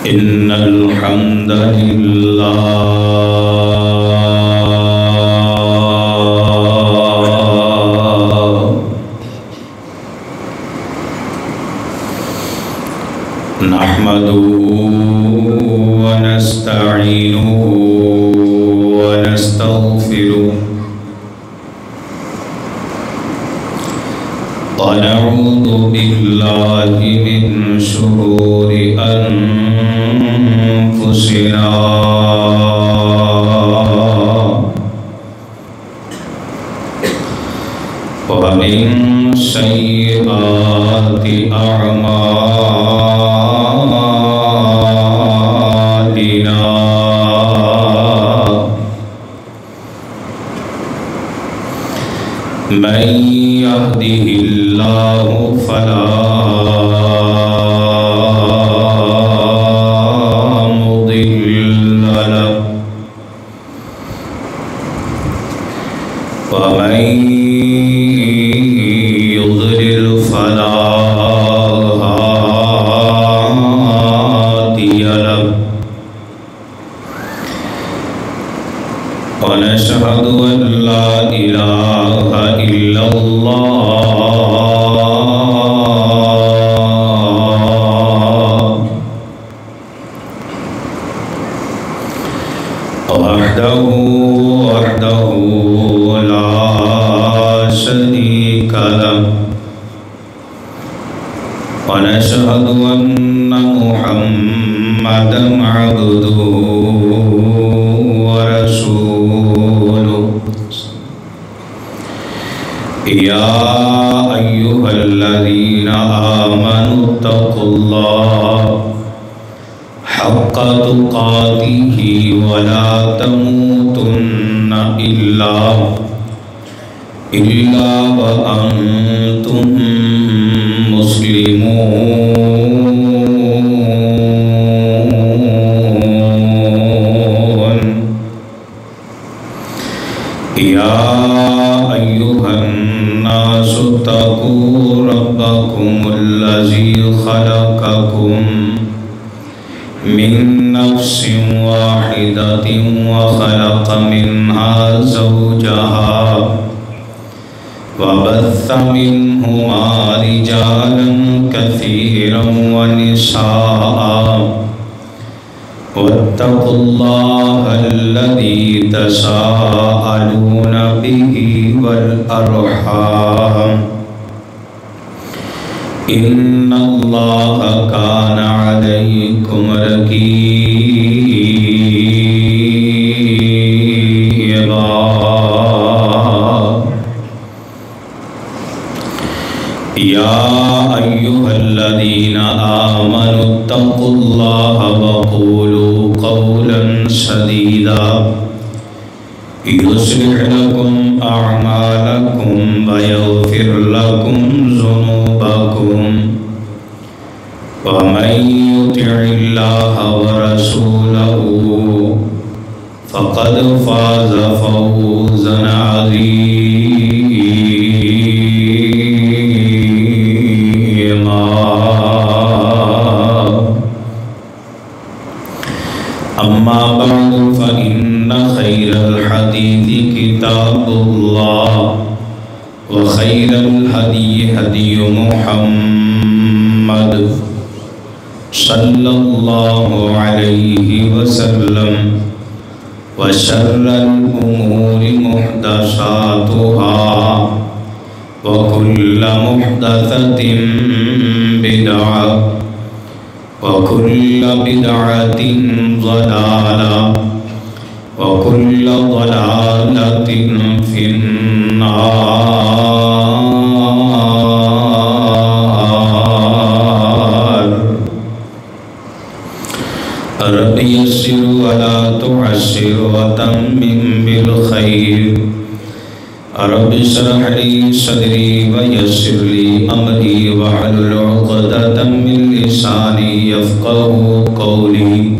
إن الحمد لله نحمده ونستعينه ونستغفره ونعوذ بالله من شرور أنفسنا ومن سيئات أعمالنا من يهده الله فلا مضل له ومن يضلل فلا هادي له ونشهد أن لا إله إلا الله وحده لا شريك له ونشهد أن محمدا عبده ورسوله يا أيها الذين آمنوا اتقوا الله حق تقاته ولا تموتن إلا وأنتم مسلمون يا أيها الناس اتقوا ربكم الذي خلقكم من نفس واحدة وخلق منها زوجها وبث منهما رجالا كثيرا ونساء واتقوا الله الذي تساءلون به والأرحام إن الله كان عليكم رقيبا يا أيها الذين آمنوا اتقوا الله وقولوا قولا سديدا يصلح لكم أعمالكم ويغفر لكم ذنوبكم ومن يطع الله ورسوله فقد فاز فوزا عظيما أما بعد فإن خير الحديث كتاب الله وخير الهدي هدي محمد صلى الله عليه وسلم وشر الأمور محدثاتها وكل محدثة بدعة وكل بدعة ضلالة وكل ضلالة في النار رب يسر ولا تعسر وتمم بالخير رب اشرح لي صدري ويسر لي أمري واحلل عقدة من لساني يفقهوا قولي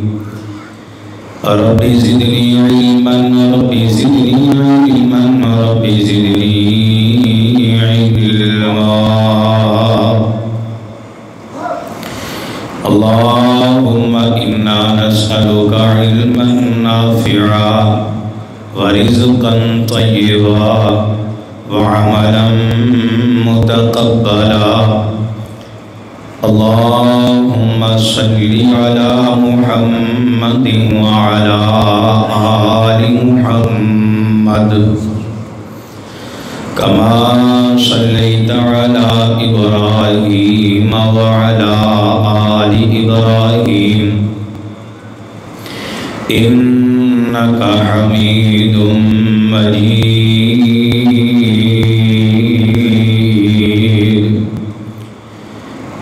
رب زدني علما رب زدني علما رب زدني علما اللهم إنا نسألك علما نافعا ورزقا طيبا وعملا متقبلا اللهم صل على محمد وعلى آل محمد كما صليت على إبراهيم وعلى آل إبراهيم إنك حميد مجيد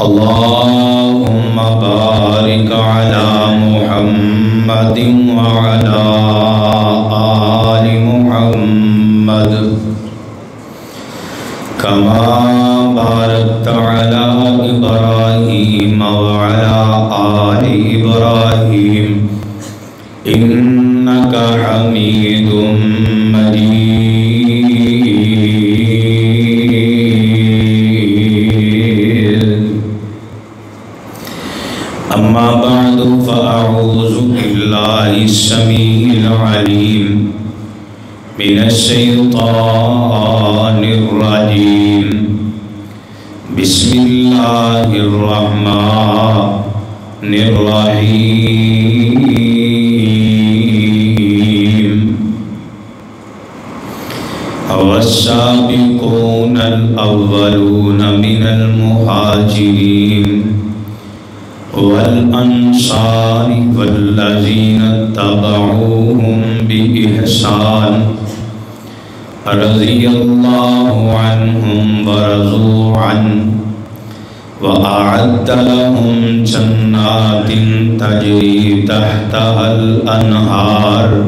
اللهم بارك على محمد وعلى آل محمد كما باركت على إبراهيم وعلى آل إبراهيم إنك حميد مجيد أما بعد فأعوذ بالله السميع العليم من الشيطان الرجيم بسم الله الرحمن الرحيم والسابقون الأولون من المهاجرين والأنصار والذين اتبعوهم بإحسان رضي الله عنهم ورضوا عنه وأعد لهم جنات تجري تحتها الأنهار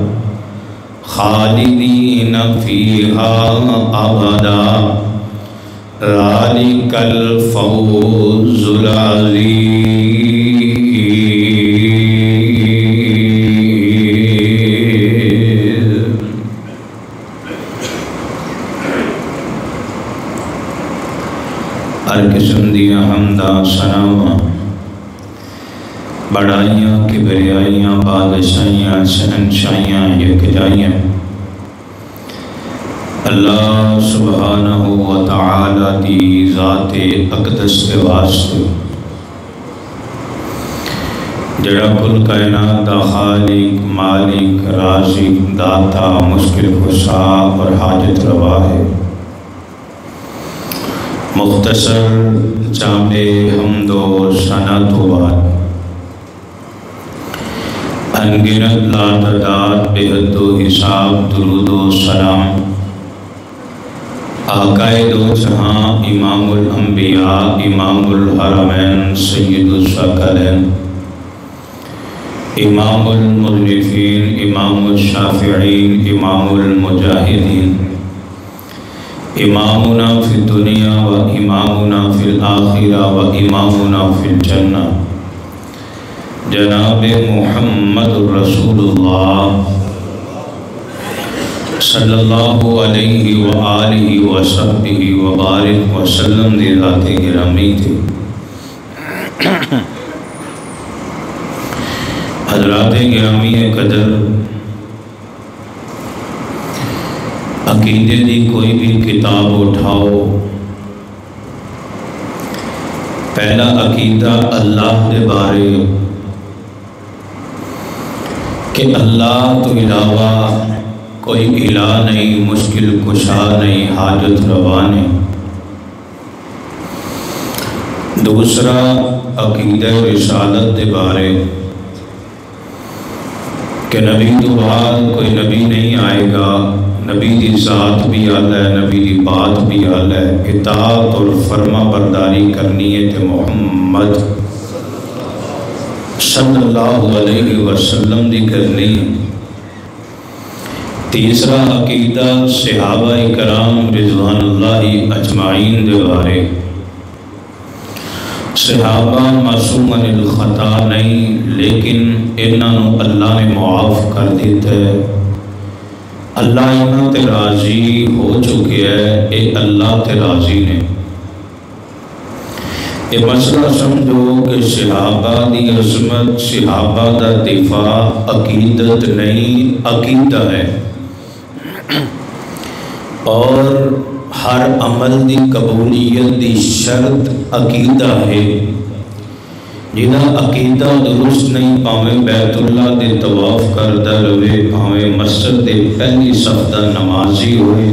خالدين فيها أبدا ذلك الفوز العظيم ہر قسم دیا حمدہ ثناواں بڑائیاں کبریائیاں بادشاہیاں شہنشاہیاں یکجائیاں اللہ سبحانہ و تعالی دی ذات اقدس کے واسطے جڑا کل کائنات دا خالق مالک رازق داتا مشکل کشا اور حاجت روا ہے مختصر جامع حمد و ثنا تو بعد انگنت لا تعداد بے حد و حساب درود و سلام آقا دو جہاں امام الانبیاء امام الحرمین سید الثقلین امام المؤلفین امام الشافعین امام المجاہدین امامنا فی الدنیا و امامنا فی الآخرہ و امامنا فی الجنہ جناب محمد رسول اللہ صلی اللہ علیہ وآلہ وصحبہ وبارک وسلم دی ذات گرامی تھی حضرات گرامی قدر عقیدے دی کوئی بھی کتاب اٹھاؤ پہلا عقیدہ اللہ دے بارے کہ اللہ تو علاوہ کوئی الہ نہیں مشکل کشا نہیں حاجت روا نہیں دوسرا عقیدہ رسالت دے بارے کہ نبی تو بعد کوئی نبی نہیں آئے گا نبی دی ذات بھی اعلیٰ ہے نبی دی بات بھی اعلیٰ ہے اطاعت اور فرما برداری کرنی ہے تے محمد صلی اللہ علیہ وسلم دی کرنی ہے تیسرا عقیدہ صحابہ کرام رضوان اللہ اجمعین دے بارے صحابہ معصوم عن الخطا نہیں لیکن انہوں اللہ نے معاف کر دیتا ہے اللہ انہوں تے راضی ہو چکے ہے اے اللہ تے راضی نے یہ مسئلہ سمجھو کہ صحابہ دی عظمت، صحابہ دا دفاع عقیدت نہیں، عقیدہ ہے، اور ہر عمل دی قبولیت دی شرط عقیدہ ہے۔ جنہاں عقیدہ درست نہیں، پاویں بیت اللہ دے طواف کردہ رہے، پاویں مسجد دے پہلی صف دا نمازی ہوئے،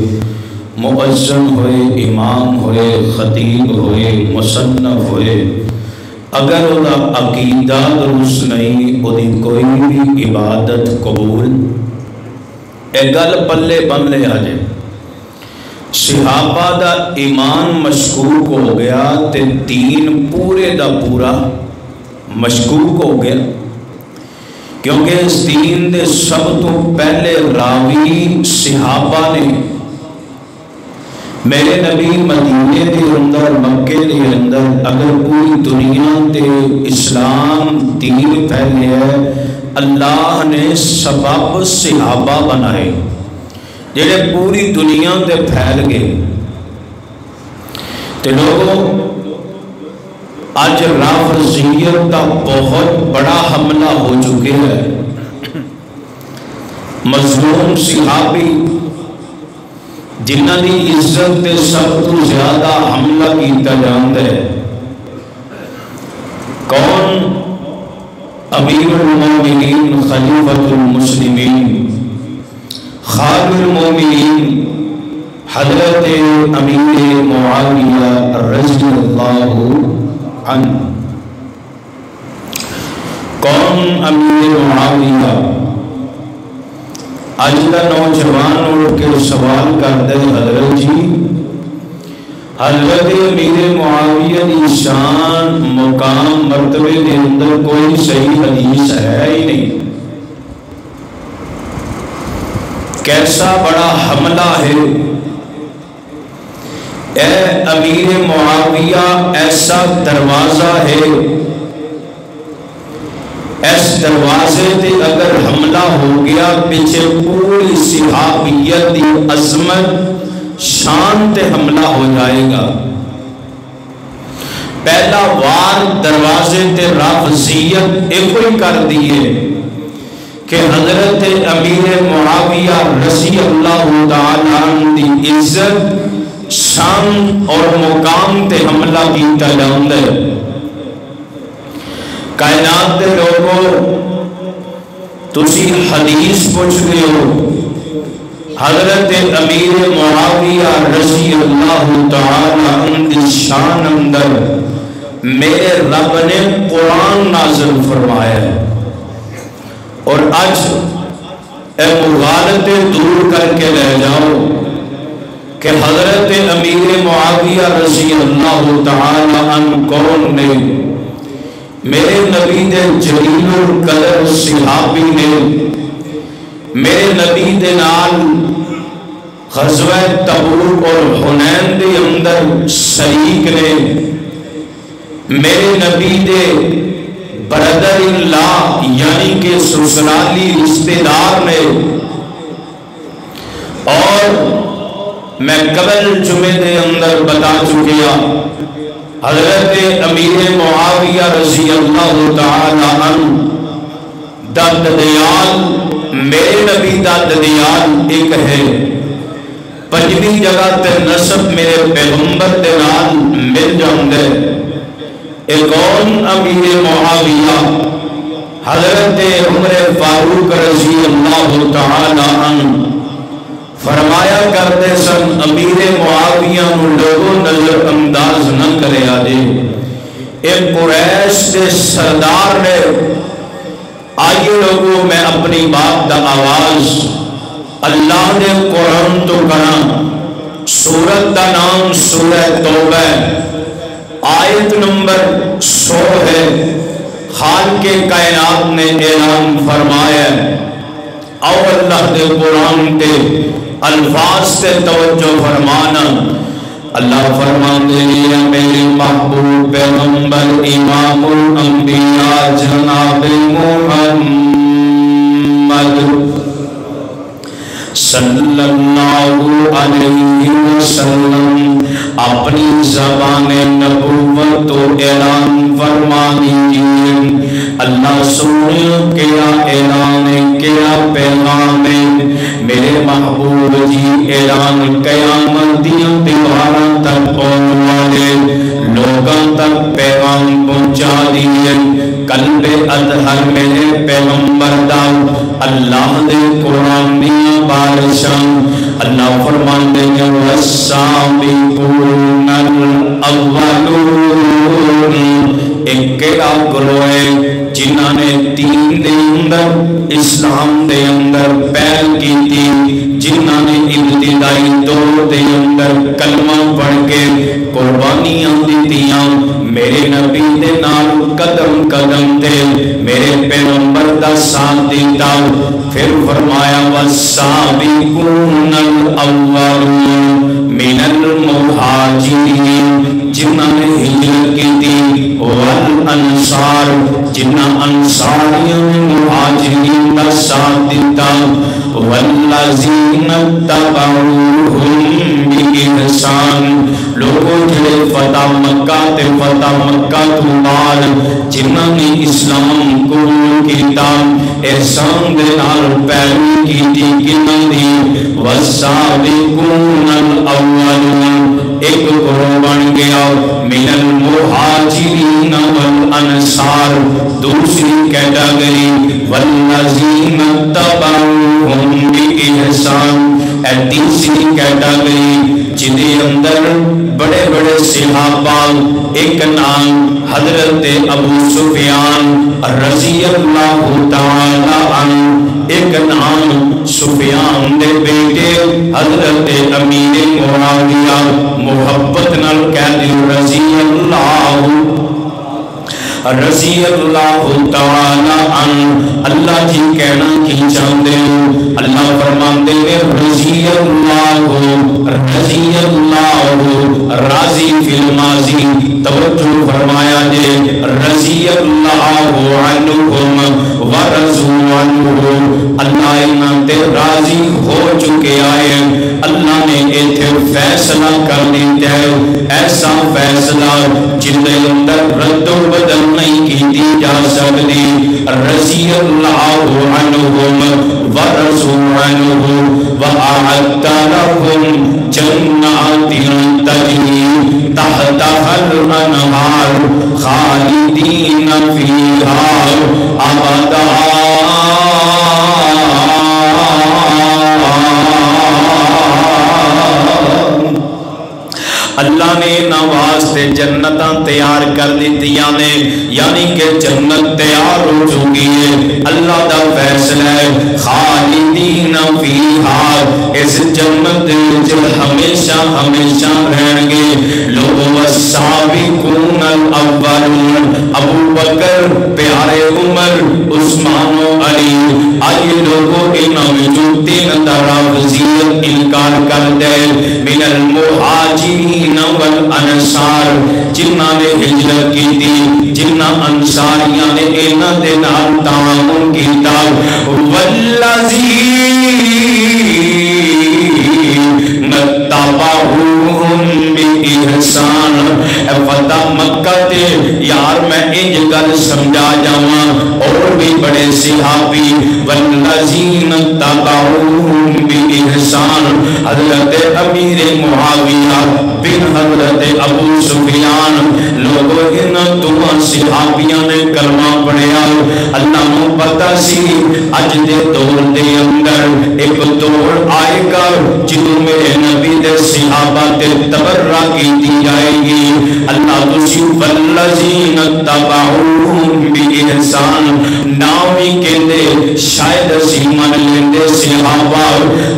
مؤذن ہوئے، امام ہوئے، خطیب ہوئے، مصنف ہوئے، اگر وہ عقیدہ درست نہیں، وہ دی کوئی بھی عبادت قبول اے گل پلے بن لے آجے۔ صحابہ دا ایمان مشکوک ہو گیا تے دین پورے دا پورا مشکوک ہو گیا، کیونکہ اس دین دے سب تو پہلے راوی صحابہ نے میرے نبی مدینے دے اندر، مکے دے اندر اگر پوری دنیا تے اسلام دین پھیلے ہے، اللہ نے سبب صحابہ بنائے جڑے پوری دنیا تے پھیل گئے۔ تے لوگوں آج رافضیت کا بہت بڑا حملہ ہو چکے ہے۔ مظلوم صحابی جنہاں دی عزت تے سب تو زیادہ حملہ کیتا جاندا ہے، کون؟ امیر المومنین، خلیفۃ المسلمین، خادم المومنین، حضرت امیر معاویہ رضی اللہ عنہ۔ کون امیر معاویہ؟ آج کا نوجوان اٹھ کے سوال کرتے حضرت جی، حضرت امیر معاویہ کی شان، مقام، مرتبے کے اندر کوئی صحیح حدیث ہے ہی نہیں، کیسا بڑا حملہ ہے۔ اے امیر معاویہ ایسا دروازہ ہے، اس دروازے تے اگر حملہ ہو گیا پیچھے پوری صحابیت دی عظمت شان تے حملہ ہو جائے گا۔ پہلا وار دروازے تے رافضیت ایک ہی کر دیئے کہ حضرت امیر معاویہ رضی اللہ تعالیٰ عنہ دی عزت، شان اور مقام تے حملہ کیتا جاندے۔ کائنات دے لوگوں تسی حدیث پوچھ گئے ہو، حضرت امیر معاویہ رضی اللہ تعالی عنہ دی شان اندر میرے رب نے قرآن نازل فرمایا ہے، اور آج اے مغالطے دور کر کے لے جاؤ کہ حضرت امیر معاویہ رضی اللہ تعالی عنہ کون نے؟ میرے نبی دے جلیل القدر صحابی نے، میرے نبی دے نال غزوہ تبوک اور حنین دے اندر شریک نے، میرے نبی دے برادر اللہ یعنی کہ سسرالی رشتہ دار نے، اور میں قبل جمعے دے اندر بتا چکیا حضرت امیر معاویہ رضی اللہ تعالی عنہ دا ددیال، میرے نبی دا ددیال ایک ہے، پنجویں جگہ تے نسب میرے پیغمبر دے نال مل جاندے۔ ایک کون؟ امیر معاویہ حضرت عمر فاروق رضی اللہ تعالی عنہ فرمایا کرتے سن، امیر معاویہ لوگوں نظر انداز نہ کرے آجے، ایک قریش کے سردار نے، آئیے لوگوں میں اپنی بات دا آواز اللہ نے قرآن تو کرا، سورت دا نام سورہ توبہ، آیت نمبر 100 ہے۔ خالق کائنات نے اعلان فرمایا، او اللہ دے قرآن تے الفاظ تے توجہ فرمانا۔ اللہ فرماتے ہیں میرے محبوب پیغمبر امام الانبیاء جناب محمد صلی اللہ علیہ وسلم اپنی زبان نبوت تو اعلان فرما دیجئے۔ اللہ سونے کیا اعلان ہے، کیا پیغام ہے میرے محبوب جی، اعلان قیامت دیا دیواراں تک پہنچ والے لوگاں تک پیغام پہنچا دیئے۔ قلب اطہر میرے پیغمبر دا اللہ دے قرآن دیا بارشاں اللہ فرمان دے والسابقون الاولون، ایک کیا گروہ جنہاں نے دین دے اندر اسلام دے اندر پہل کی تھی، جنہاں نے ابتدائی دور دے اندر کلمہ پڑھ کے قربانیاں دیتیاں، میرے نبی دے نال قدم قدم دے میرے پیغمبر دا ساتھ دیتا۔ پھر فرمایا والسابقون الاولون من المہاجرین، جنہاں نے ہجرت کی تھی، والانصار، جنہاں انصاریوں نے مہاجرین کا ساتھ دیتا، والذین اتبعوہم بإحسان، لوگوں جڑے فتح مکہ تے فتح مکہ تو بعد جنہاں نے اسلام قبول کیتا، احسان دے نال پیروی کیتی، کنہاں دی والسابقون الاولون، ایک گروہ بن گیا من المہاجرین والانصار، دوسری کیٹاگری والذین اتبعوہم بإحسان، تیسری کیٹاگری جدے اندر بڑے بڑے صحابہ، ایک نام حضرت ابو سفیان رضی اللہ تعالی عنہ، ایک نام سفیان دے بیٹے حضرت امیر معاویہ، محبت نال کہہ دیو رضی اللہ تعالی عنہ۔ اللہ جی کہنا کی چاہتے ہو، اللہ فرماندے ہیں رضی اللہ راضی فی الماضی، توجہ فرمایا جے رضی اللہ عنہم ورضوا عنہ، اللہ انہاں تے راضی ہو چکے آئے، اللہ نے ایتھے فیصلہ کر دیتا ہے، ایسا فیصلہ جن دے اندر رد و بدل نہیں کی جا سکتی، رضی اللہ عنہم ورضوا عنہ وَأَعَدَّ لَهُمْ جَنَّاتٍ تَجْرِي تَحْتَهَا الْأَنْهَارُ خَالِدِينَ فِيهَا أَبَدًا۔ اللہ نے نواستے جنتاں تیار کر دیتیاں نے، یعنی کہ جنت تیار ہو چکی ہے، اللہ دا فیصلہ ہے خالدین فیہا، اس جنت جو ہمیشہ ہمیشہ رہن گے لوگ۔ والسابقون الاولون، ابو بکر پیارے عمر عثمان و علی، آئیے لوگوں انہوں جو تین طرح وزیت انکار کر دے، من المہاجرین والانصار، جنہاں نے ہجرت کی تھی، جنہاں انصاریاں نے انہاں دے نال تعاون کیتا، والذین اتبعوہم بإحسان۔ فتح مکہ تے یار میں انج گل سمجھا جاواں، اور بھی بڑے صحابی والذین اتبعوہم بإحسان، حضرت امیر معاویہ بن حضرت ابو سفیان، لوگوں انہاں دونوں صحابیاں نے کلمہ پڑھیا۔ اللہ کو پتہ سی اج دے دور دے اندر ایک دور آئے گا جدوں میرے نبی دے صحابہ تے تبرہ کی جائے گی۔ اللہ تسی والذین اتبعوہم بإحسان نامی کہندے شاید اسی من لیندے صحابہ،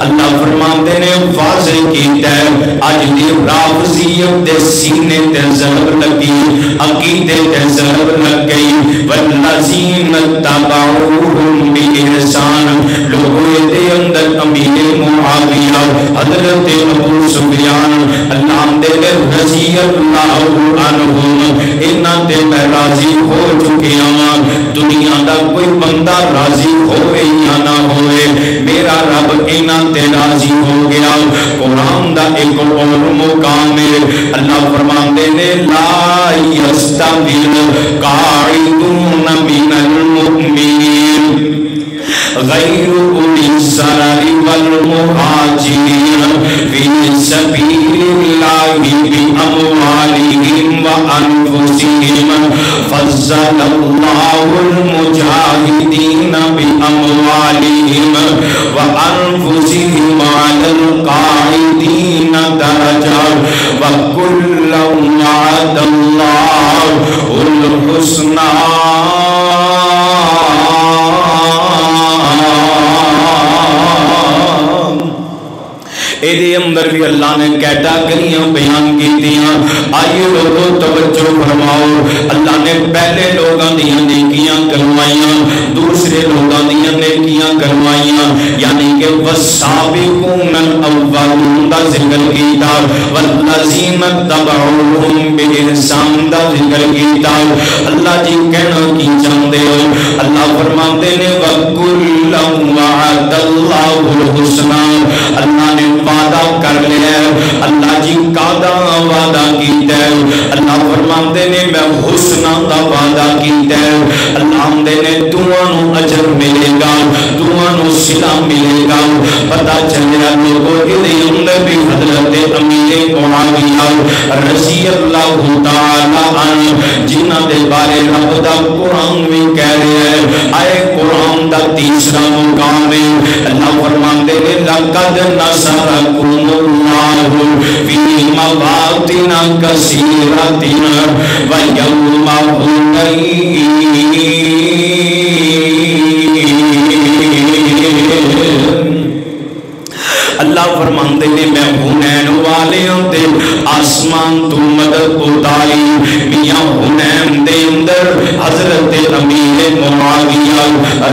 اللہ فرماندے نے واضح کیتا ہے اج دی رافضیت دے سینے تے ضرب لگی، عقیدے تے ضرب لگ گئی۔ والذین اتبعوہم بإحسان، لوگوں دے اندر امیر معاویہ حضرت ابو سفیان اللہ دے رضی اللہ عنہم، انہاں تے میں راضی ہو چکے ہاں۔ دنیا دا کوئی بندہ راضی ہوئے یا نہ ہوئے، میرا رب انہاں تے راضی ہو گیا۔ قرآن دا ایک اور مقام ہے. اللہ فرماتے نے لا یستوی القاعدون من المؤمنین غیر اولی الضرر والمہاجرین فی سبیل اللہ باموالہم وانفسہم فضل اللہ المجاہدین باموالہم وانفسہم علی القاعدین درجات وکلا وعد اللہ الحسنی. ایدے اندر بھی اللہ نے کیٹاگریاں بیان کی دیا. آئیے لوگوں توجہ فرماؤ. اللہ نے پہلے لوگاں دیاں نیکیاں کروائیاں, دوسرے لوگاں دیاں نیکیاں کروائیاں, یعنی کہ والسابقون الاولون دا ذکر کیتا, والذین تبعوہم بإحسان دا ذکر کیتا. اللہ جی کہنا کی چاہتے ہو؟ اللہ فرماتے نے وَكُلًّا وَعَدَ اللَّهُ الْحُسْنَى. اللہ نے وعدہ کر لیا. اللہ جی قادہ وعدہ کیتا ہے. اللہ فرماتے نے میں حسنہ دا وعدہ کیتا ہے. اللہ نے دوانو اجر ملے گا, دوانو صلہ ملے گا. پتہ چلیا لوگوں کے اندر بھی حضرت امیر معاویہ رضی اللہ تعالی عنہ جنہ دے بارے رب دا قرآن بھی کہہ رہے ہیں. آئے قرآن دا تیسرا مقام ہے. اللہ فرماتے نے لقد نصرکم اللہ فی مواطن کثیرۃ ویوم حنین. اللہ فرماتے نے میں حنین والیاں تے آسمان تو مدد اتاری. میاں حنین دے اندر حضرت امیر معاویہ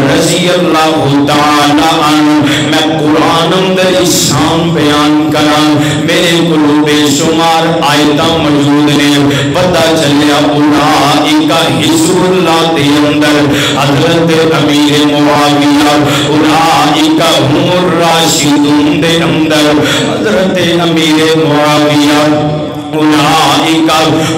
رضی اللہ تعالی عنہ میں قرآن اندر شان بیان کرا. میرے کلو بے شمار آیتاں موجود نے. پتہ چلیا اولئک حزب اللہ دے اندر حضرت امیر معاویہ اولئک هم الراشدون دے اندر حضرت امیر معاویہ اولئک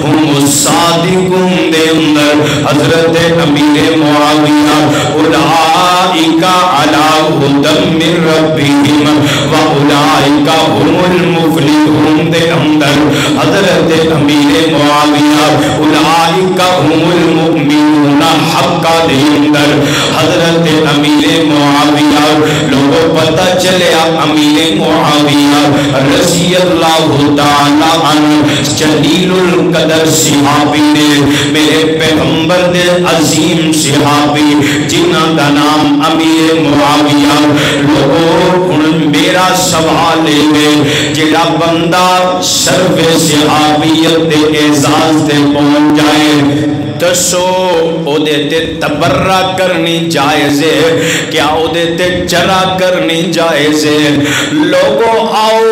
هم الصادقون دے اندر حضرت امیر معاویہ اولئک علی ھدی من ربہم واولئک هم المفلحون دے اندر حضرت امیر معاویہ اولئک هم المؤمنون حقا دے اندر حضرت امیر معاویہ. لوگوں پتہ چلیا امیر معاویہ رضی اللہ تعالی عنہ جلیل القدر صحابی نے, میرے پیغمبر دے عظیم صحابی جنہ دا نام امیر معاویہ. لوگوں میرا سوال ہے جڑا بندہ شرف صحابیت دے اعزاز دے پہنچ جائے دسو او دے تے تبرہ کرنی جائز ہے کیا او دے تے چرا کرنی جائز ہے؟ لوگوں آؤ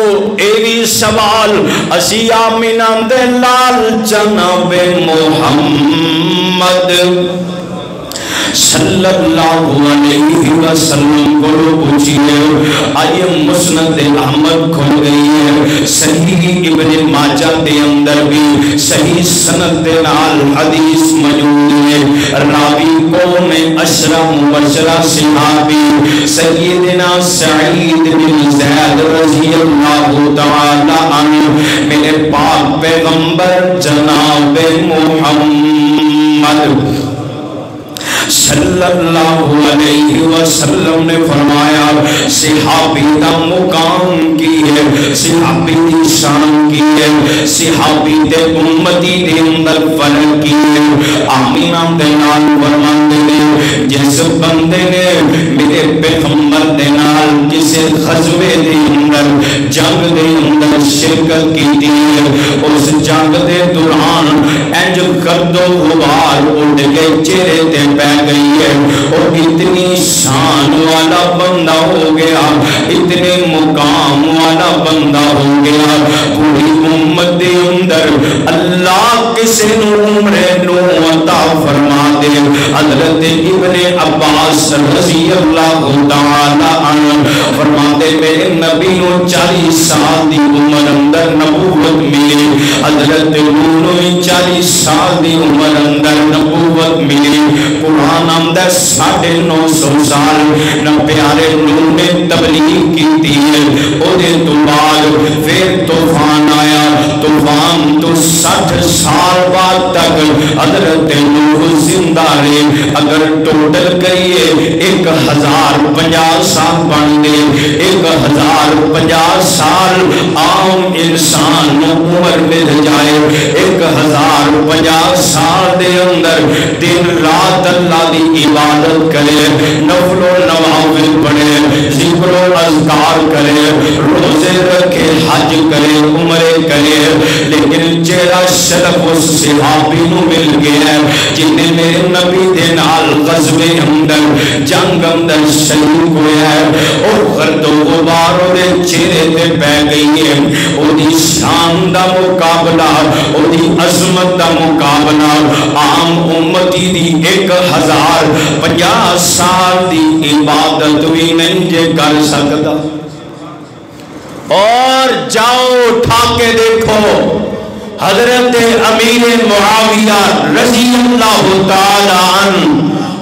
ایوی سوال اسی آمینہ دے لال جناب محمد صلی اللہ علیہ وسلم کو پوچھئے. آئیے مسند احمد کھل گئی ہے, صحیح ابن ماجہ دے اندر بھی صحیح سند دے نال حدیث موجود ہے. راوی کون ہے؟ اشرا مبشرہ صحابی سیدنا سعید بن زید رضی اللہ تعالی عنہ. میرے پاک پیغمبر جناب محمد صلی اللہ علیہ وسلم نے فرمایا صحابی دا مقام کی ہے, صحابی دی شان کی ہے, صحابی دے امتی دے اندر فرق کی ہے. آمینہ دے نال فرماندے نے جس بندے نے میرے پیغمبر دے نال جسے غزوے دے اندر جنگ دے اندر شرکت کی دی ہے, اس جنگ دے دوران انج گردو غبار اڑ کے چہرے تے پہ گئی ہے, اور اتنی شان والا بندہ ہو گیا, اتنے مقام والا بندہ ہو گیا. پوری امت دے اندر اللہ کسے نو عمر نو عطا فرما دے. حضرت ابن عباس رضی اللہ تعالی عنہ فرماتے میرے نبی نو 40 سال دی عمر اندر نبوت ملی، حضرت نوح 40 سال دی عمر اندر نبوت ملی، قرآن اندر 950 سال نہ پیارے نوح نے تبلیغ کی تھی، اودے تو بعد پھر طوفان آیا، طوفان تو 60 سال بعد تک حضرت نوح زندہ رہے، اگر ٹوٹل کریے 1050 سال بن دے، 1050 سال عام انسان عمر مل جائے، 1050 سال دے اندر دن رات اللہ دی عبادت کرے، نفل و نوافل پڑھے، ذکر و اذکار کرے، روزے رکھے، حج کرے، عمرے کرے، لیکن چہرہ شرف اس صحابی نو مل گیا جن نے میرے نبی دے نال غزوے اندر جنگ اندر شریک ہویا ہے، اور غرد و غبار دے چہرے تے پہ گئی ہے، او دی شان دا مقابلہ، او دی عظمت دا مقابلہ عام امتی دی 1050 سال دی عبادت بھی نہیں جے کر سکتا۔ اور جاؤ اٹھا کے دیکھو حضرت امیر معاویہ رضی اللہ تعالی عنہ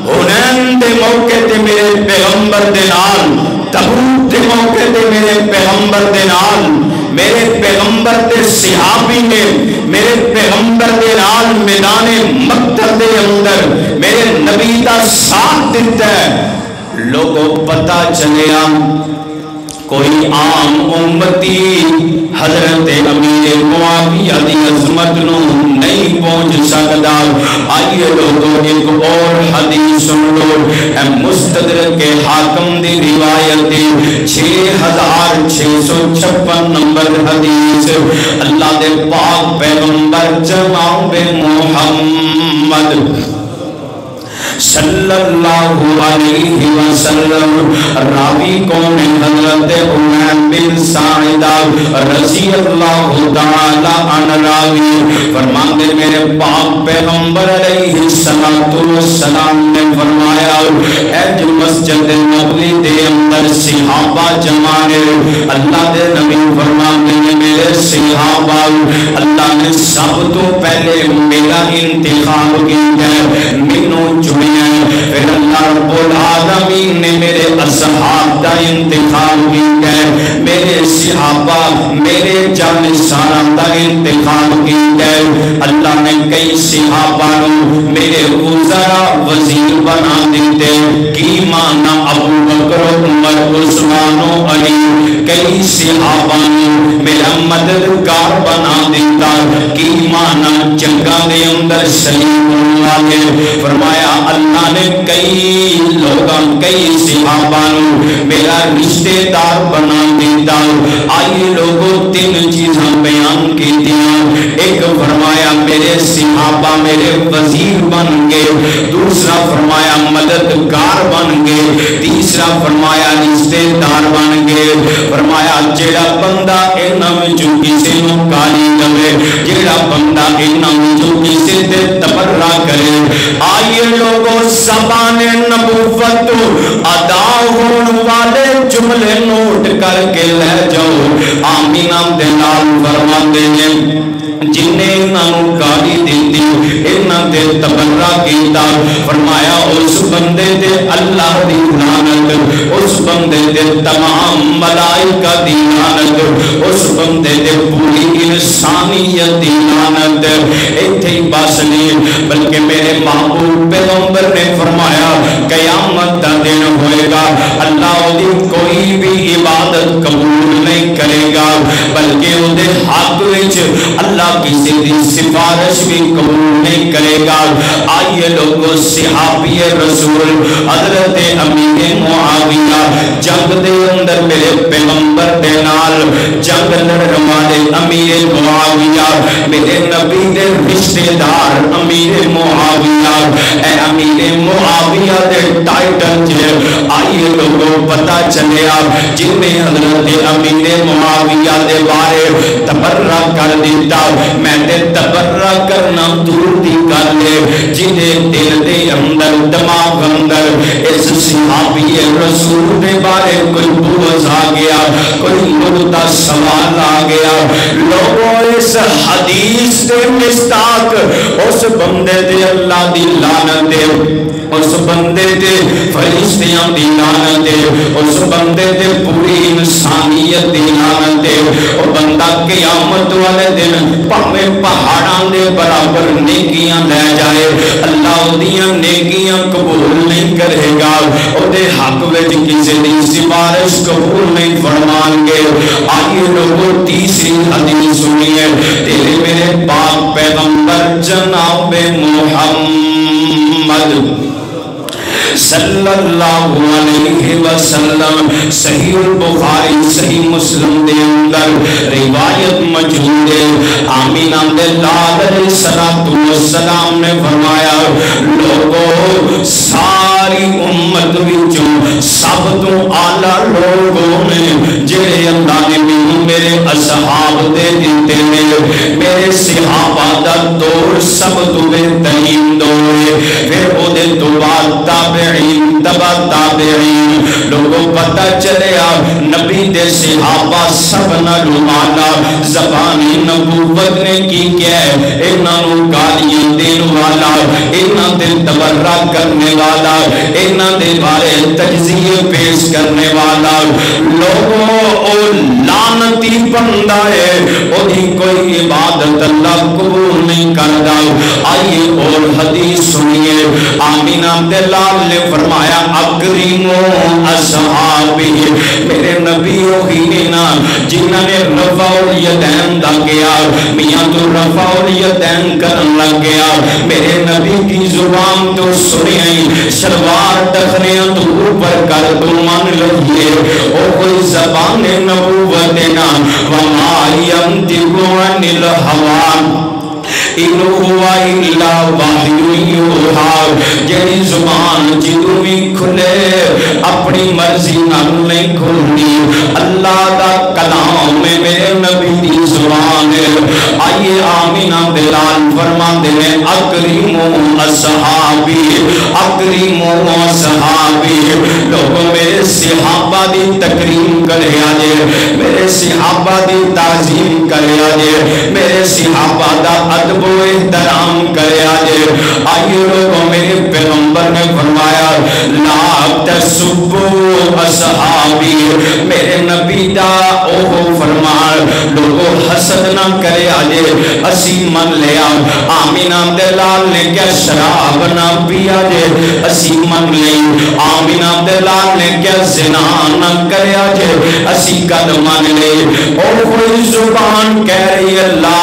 حنین دے موقع تے میرے پیغمبر دے نال، تبوک دے موقع تے میرے پیغمبر دے نال، میرے پیغمبر دے صحابی نے میرے پیغمبر دے نال میدان مقتل دے اندر میرے نبی دا ساتھ دیتا ہے۔ لوگوں پتہ چلیا کوئی عام امتی حضرت امیر معاویہ دی عظمت نو نہیں پہنچ سکتا۔ آئیے لوگوں ایک اور حدیث سن لو، مستدرک کے حاکم دی روایت 6656 نمبر حدیث، اللہ دے پاک پیغمبر جناب محمد صلی اللہ علیہ وسلم، راوی کون حضرت عمر بن ساعدہ رضی اللہ تعالی عنہ راوی فرماتے میرے پاک پیغمبر علیہ السلام نے فرمایا اے جو مسجد نبوی دے اندر صحابہ جمع ہے، اللہ دے نبی فرماتے ہیں میرے صحابہ اللہ نے سب تو پہلے میرا انتخاب کیا ہے، مینوں چنے پھر اللہ رب العالمین نے میرے اصحاب دا انتخاب کیا ہے، میرے صحابہ میرے جانشانوں دا انتخاب کیا ہے، اللہ نے کئی صحابہ میرے وزراء وزیر بنا دیتے، کی معنی ابو بکر عمر عثمان و علی، کئی صحابہ میرا مددگار بنا دیتا، کی معنی جنگاں دے اندر شریک والے، فرمایا اللہ نے کئی لوگاں کئی صحابہ میرا رشتہ دار بنا دیتا۔ آئیے لوگوں تین چیزاں بیان کی دیا، ایک فرمایا میرے صحابہ میرے وزیر بن گئے، دوسرا فرمایا مددگار بن گئے، تیسرا فرمایا رشتہ دار بن گئے، فرمایا جیڑا بندہ انہاں وچوں کسے نوں گالی دے، جیڑا بندہ انہاں وچوں کسے تے تبرہ کرے، آئیے لوگوں زبان نبوت ادا ہون والے جملے نوٹ کر کے لے جاؤ، آمین دے نال فرماتے ہیں جن نے انہوں گالی دیتی انہوں نے تبرہ کیتا، فرمایا اس بندے دے اللہ دی لعنت، اس بندے دے تمام ملائکہ دی لعنت، اس بندے دے پوری انسانیت دی لعنت، ایتھے بس نہیں بلکہ میرے محبوب پیغمبر نے فرمایا قیامت دا دن ہوئے گا اللہ دی کوئی بھی عبادت قبول نہیں کرے گا، بلکہ ان دے حق وچ اللہ کسی دی سفارش بھی قبول نہیں کرے گا۔ آئیے لوگوں صحابی رسول حضرت امیر معاویہ جنگ دے اندر میرے پیغمبر دے نال جنگ لڑن والے امیر معاویہ میرے نبی دے رشتہ دار امیر معاویہ، اے امیر معاویہ دے ٹائٹل چے آئیے لوگوں پتہ چلے آپ جن میں حضرت امیر معاویہ دے بارے تبرہ کر دیتا، میں تے تبرہ کرنا دور دی کر لے، جنہیں دل دے اندر دماغ اندر اس صحابی رسول دے بارے کوئی بوز آ گیا، کوئی مرد دا سوال آ گیا لوگوں اس حدیث دے مستاق اس بندے دے اللہ دی لعنت دے اس بندے دے فرشتیاں دی لعنت دے اس بندے دے پوری انسانیت دی لعنت دے او بندہ قیامت والے دن پاویں پہاڑاں دے برابر نیکیاں لے جائے اللہ دیاں نیکیاں قبول نہیں کرے گا او دے حق وچ کسی دی سفارش قبول نہیں فرمان گے آئیے لوگوں تیسری حدیث سنیے تیرے میرے پاک پیغمبر جناب محمد صلی اللہ علیہ وسلم صحیح البخاری صحیح مسلم دے اندر روایت موجود ہے آمینہ علیہ السلام نے فرمایا لوگوں ساری امت وچوں سب تو اعلیٰ لوگوں نے جڑے اللہ نے میرے اصحاب دے دیتے ہیں میرے صحابہ دا دور سب تو بہترین دور ہے پھر او دے تو بعد تابعین تبع تابعین لوگوں پتہ چلیا نبی دے صحابہ سب نالوں اعلیٰ زبانی نبوت نے کی کیا ہے انہوں گالیاں دین والا انہوں دے تبرہ کرنے والا انہوں دے بارے تجزیے پیش کرنے والا لوگوں او لعنتی بندہ ہے او دی کوئی عبادت اللہ قبول نہیں کردا آئیے اور حدیث سنیے آمینہ عبداللہ نے فرمایا اکریمو اصحابی میرے نبی وہی نا جنہوں نے رفع الیدین دا گیا میاں تو رفع الیدین کرن لگ گیا میرے نبی کی زبان تو سنیں شلوار ٹخنیاں تو اوپر کر تو مان لئیے او کوئی زبان نبوت دینا وما ینطق عن الہوى انہو ہوا الا وحی یوحی جیڑی زبان جدو بھی کھلے اپنی مرضی نال نہیں کھلنی اللہ دا کلام میں میرے نبی دی زبان ہے آئیے آمینہ بلال فرمان دے اکریمو اصحابی لوگوں میرے صحابہ دی تکریم کرے آجے میرے صحابہ دی تعظیم کرے آجے میرے صحابہ دا ادب و احترام کرے آجے آئیے لوگوں میرے پیغمبر نے فرمایا لا تسبو اصحابی میرے نبی دا اوہ فرمان لوگوں حسد نہ کرے آجے اسی من لیا آمینہ عبداللہ نے کیا شراب نہ پیا جے اسی من لئی آمینہ عبداللہ نے کیا زنا نہ کرے آجے اسی قد من لئی اور کوئی زبان کہہ رہی ہے لا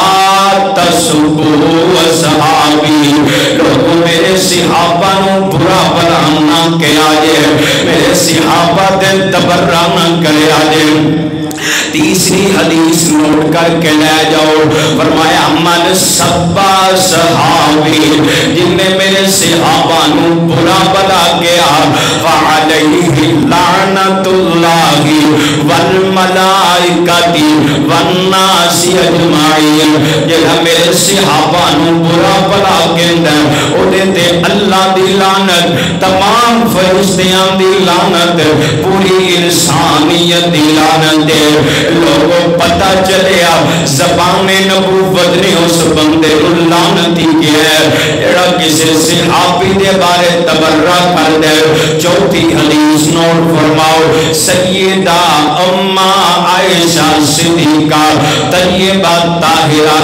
تسبو اصحابی لوگوں میرے صحابہ نو برا بلا نہ کیا جے میرے صحابہ دے تبرہ نہ کرے آجے تیسری حدیث نوٹ کر کے لے جاؤ فرمایا من سبا صحابی جن نے میرے صحابہ نو برا بلا گیا فعلیہ لعنت اللہ والملائکۃ والناس اجمعین جنہا میرے صحابہ نو برا بلا گیا او دیتے اللہ دی لعنت تمام فرشتیاں دی لعنت پوری انسانیت دی لعنت دے لوگوں پتہ چلیا زبان نبوت نے اس بندے لعنتی کیا ہے ایڑا کسی صحابی دے بارے تبرہ کر دے چوتھی حدیث نوٹ فرماؤ سیدہ امہ عائشہ صدیقہ طیبہ طاہرہ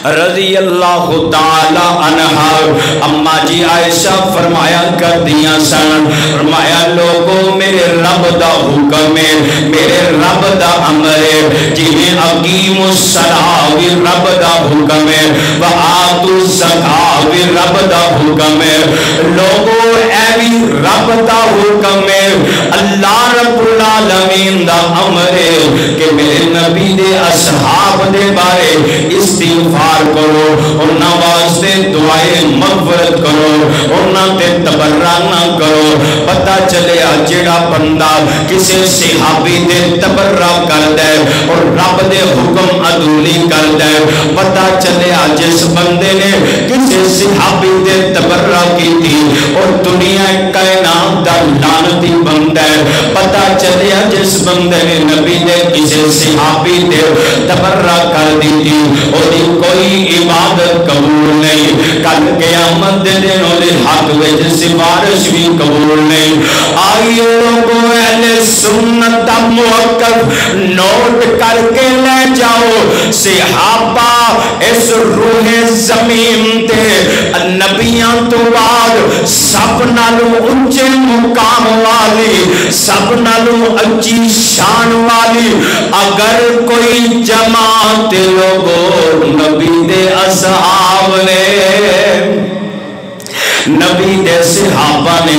رضی اللہ تعالی عنہ اماں جی عائشہ فرمایا کر دیا سن فرمایا لوگوں میرے رب دا حکم ہے میرے رب دا امر ہے جنہیں اقیم الصلاۃ رب دا حکم ہے وآتوا الزکاۃ رب دا حکم ہے لوگوں اے بھی رب دا حکم ہے اللہ رب العالمین دا امر ہے کہ میرے نبی دے اصحاب دے بارے استغفار کرو انہاں واسطے دعائیں مغفرت کرو انہاں تے تبرہ نہ کرو پتہ چلے جڑا بندہ کسی صحابی دے تبرہ کر دے اور رب دے حکم عدولی کر دے پتہ چلے جس بندے نے کسی صحابی دے تبرہ کی تھی اور دنیا کائنات دا لعنتی بندہ فرماندا ہے پتہ چلیا جس بندے نے نبی دے کسے صحابی دے تبرہ کر دیتی اودی کوئی عبادت قبول نہیں کل قیامت دے دن اودے حق وچ سفارش بھی قبول نہیں آئیے لوگوں اہل سنت دا موقف نوٹ کر کے لے جاؤ صحابہ اس روح زمین تے نبیاں تو بعد سب نالوں اونچے مقام والی سب نالوں اچھی شان والی اگر کوئی جماعت لوگوں نبی دے اصحاب نے نبی دے صحابہ نے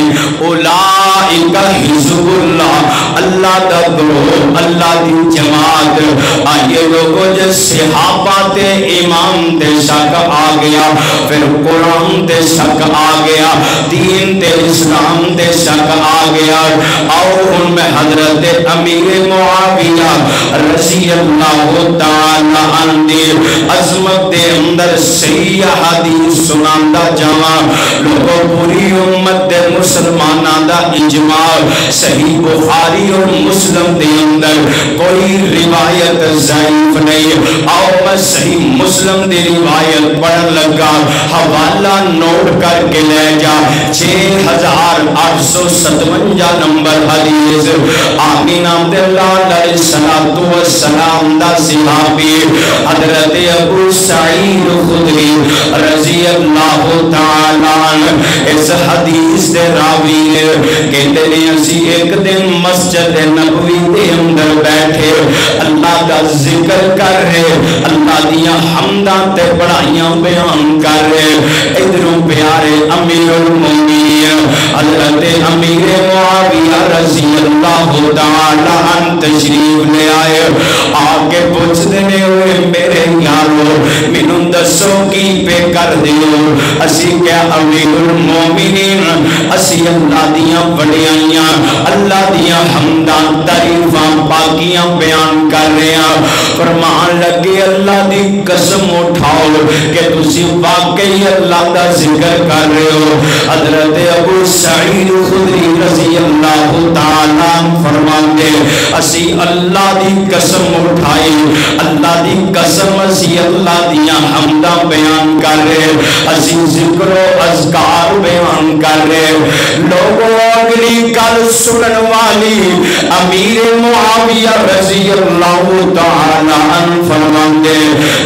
اولئک حزب اللہ اللہ دا گروہ اللہ دی جماعت آئیے لوگوں جس صحابہ تے امام تے شک آ گیا پھر قرآن تے شک آ گیا دین تے اسلام تے شک آ گیا اور ان میں حضرت امیر معاویہ رضی اللہ تعالی عنہ دی عظمت دے اندر صحیح حدیث سناندہ جاواں لوگوں پوری امت دے مسلمانہ دا اجماع صحیح بخاری اور مسلم دے اندر کوئی روایت ضعیف نہیں آؤ میں صحیح مسلم دی روایت پڑھن لگا حوالہ نوٹ کر کے لے جا 6857 نمبر حدیث آمین عبداللہ علیہ السلام دا صحابی حضرت ابو سعید خدری رضی اللہ تعالی اس حدیث دے راوی نے کہتے ہیں اسی ایک دن مسجد نبوی دے اندر بیٹھے اللہ کا ذکر کر رہے اللہ دیا حمدان تے بڑھائیاں بیان کر رہے ادھروں پیارے امیر المومنین حضرت امیر معاویہ رضی اللہ تعالی عنہ تشریف لے آئے آگے پوچھ دینے ہوئے میرے یارو منوں دسو کی پہ کر دیو اسی کیا امیر المومنین اسی اللہ دیاں بڑیاں اللہ دیاں حمدان تعریفاں پاکیاں بیان کر رہے ہیں فرمان لگے اللہ دی قسم اٹھاؤ کہ تسی واقعی اللہ دا ذکر کر رہے ہو حضرت ابو سعید خدری رضی اللہ تعالیٰ فرمان دے اسی اللہ دی قسم اٹھائی اللہ دی قسم اسی اللہ دیاں حمدان بیان کر رہے اسی ذکر و اذکار بیان کر رہے لوگوں اگلی کل سنن والی امیر معاویہ رضی اللہ تعالی عنہ فرماندے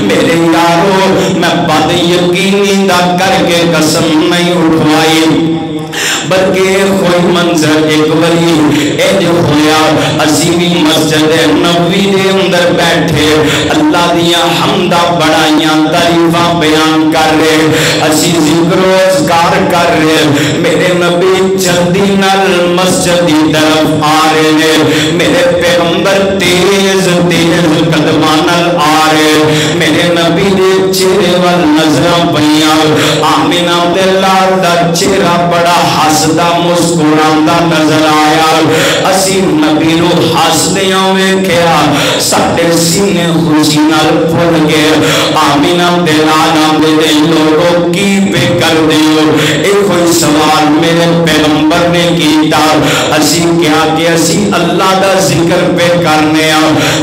میرے یارو میں بد یقینی دا کر کے قسم نہیں اٹھوائی بلکہ کوئی منظر ایک بری اے جو ہویا عظیمی مسجد نبوی دے اندر بیٹھے اللہ دیا حمدہ بڑھائیاں تعریفاں بیان کر رہے اسی ذکر و اذکار کر رہے میرے نبی جلدی نل مسجد کی طرف آ رہے میرے پیغمبر تیز قدمانل آ رہے میرے نبی دے چہرے وال نظرہ پہیاں آمین عبداللہ دا چہرہ بڑا حسدہ مسکراندہ نظر آیا اسی نبی نو حسدیاں میں کیا ساڑھے سینے خوشی نال پھول گئے آمین عبداللہ نام دے لوگوں کی پہ کر دیو ایک کوئی سوال میرے پیغمبر نے کیتا اسی کیا کہ اسی اللہ دا ذکر پہ کرنے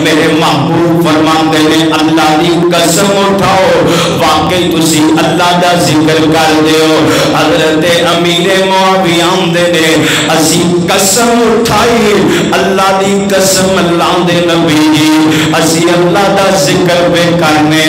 میرے محبوب فرمان دینے اللہ دی قسم اٹھاؤ واقعی تسی اللہ دا ذکر کر دیو حضرت امیر معاویہ دینے اسی قسم اٹھائی اللہ دی قسم اللہ دے نبی جی اسی اللہ دا ذکر پہ کرنے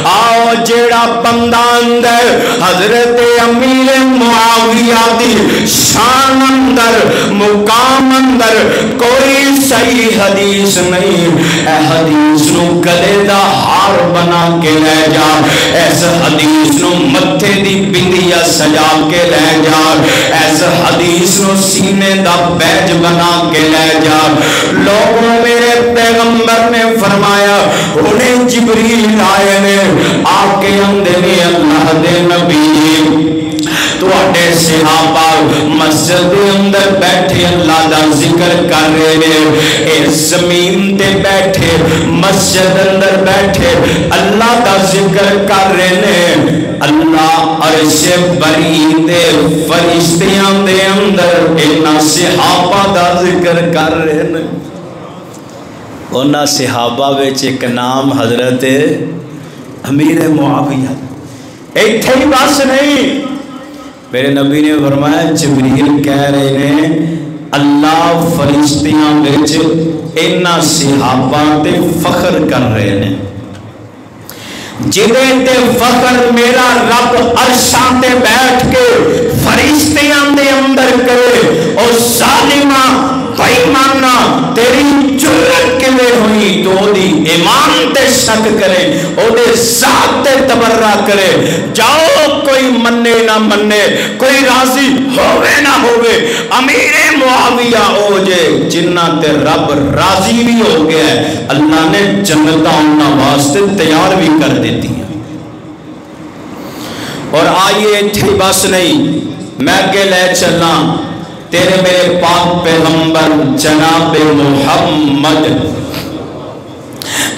آؤ جیڑا بندہ اندر حضرت امیر معاویہ دی شان اندر مقام اندر کوئی صحیح حدیث نہیں اے حدیث نو گلے دا ہار بنا کے لے جا ایس حدیث نو متھے دی بندیا سجا کے لے جا ایس حدیث نو سینے دا بیج بنا کے لے جا لوگوں میرے پیغمبر نے فرمایا انہیں جبریل آئے نے آکے اندے نے اللہ دے نبی تو اٹھے صحابہ مسجد اندر بیٹھے اللہ دا ذکر کر رہے اے زمین تے بیٹھے مسجد اندر بیٹھے اللہ دا ذکر کر رہے اللہ عرش بری دے فرشتیاں دے اندر انہاں صحابہ دا ذکر کر رہے ہیں. انہاں صحابہ وچ ایک نام حضرت امیر معاویہ. ایتھے ہی بس نہیں، میرے نبی نے فرمایا جبریل کہہ رہے ہیں اللہ فرشتیاں وچ انہاں صحابہ تے فخر کر رہے ہیں. جدے تے فخر میرا رب عرشاں تے بیٹھ کے فرشتیاں دے اندر کرے اور ظالمہ بےمانہ تیری جرت کیویں ہوئی تو دی ایمان تے شک کرے او دے ذات تے تبرہ کرے. جاؤ کوئی منے نہ منے، کوئی راضی ہوئے نہ ہوئے، امیر معاویہ ہو جے جنہ تے رب راضی بھی ہو گیا ہے، اللہ نے جنتاں انہاں واسطے تیار بھی کر دیتی ہیں. اور آئیے اتھی بس نہیں، میں کہ لے چلنا تیرے میرے پاک پیغمبر جناب محمد